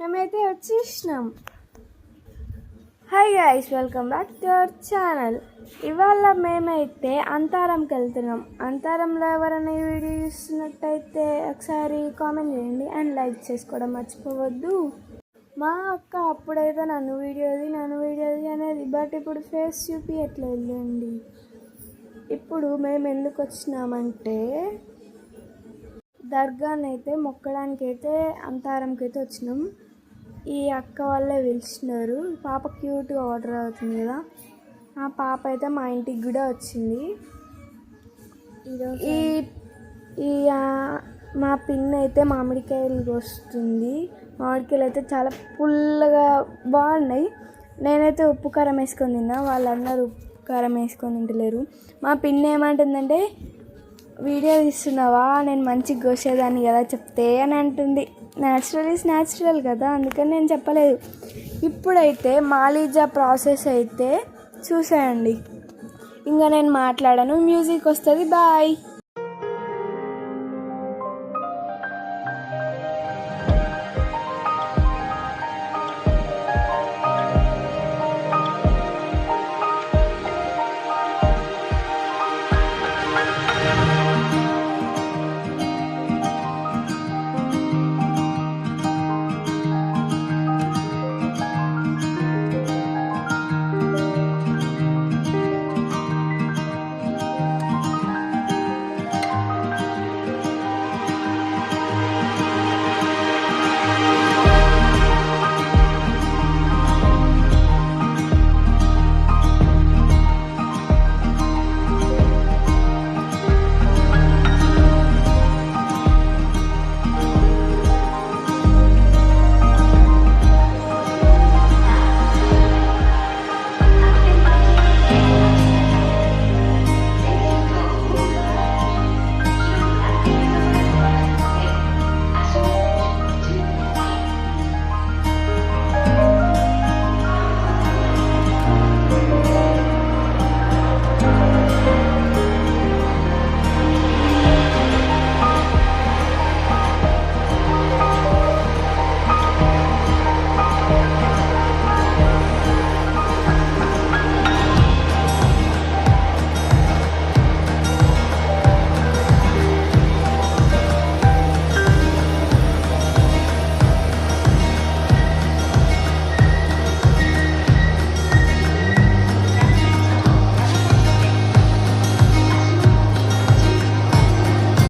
మేమైతే వచ్చేసినాం. Hi guys, welcome back to our channel. ఇవాళ మేమైతే అంతారంకి వెళ్తున్నాం. అంతారంలో ఎవరైనా ఈ వీడియో చూస్తున్నట్టయితే ఒకసారి కామెంట్ చేయండి అండ్ లైక్ చేసుకోవడం మర్చిపోవద్దు. మా అక్క అప్పుడైతే నన్ను వీడియోది అనేది, బట్ ఇప్పుడు ఫేస్ చూపించట్లేదండి. ఇప్పుడు మేము ఎందుకు వచ్చినామంటే దర్గాని అయితే మొక్కడానికి అయితే అంతారంకి అయితే వచ్చినాం. ఈ అక్క వాళ్ళే పిలిచినారు. పాప క్యూట్గా ఆర్డర్ అవుతుంది కదా, ఆ పాప అయితే మా ఇంటికి కూడా వచ్చింది. ఈ మా పిన్ అయితే మామిడికాయలు వస్తుంది. మామిడికాయలు అయితే చాలా పుల్లగా బాగున్నాయి. నేనైతే ఉప్పు కారం వేసుకొని తిన్నా, వాళ్ళందరూ ఉప్పు కారం వేసుకొని తింటలేరు. మా పిన్ ఏమంటుందంటే, వీడియో తీస్తున్నావా, నేను మంచిగా కోసేదాన్ని కదా చెప్తే అని అంటుంది. న్యాచురల్ ఈజ్ న్యాచురల్ కదా, అందుకని నేను చెప్పలేదు. ఇప్పుడైతే మాలీజా ప్రాసెస్ అయితే చూసేయండి. ఇంకా నేను మాట్లాడాను, మ్యూజిక్ వస్తుంది. బాయ్.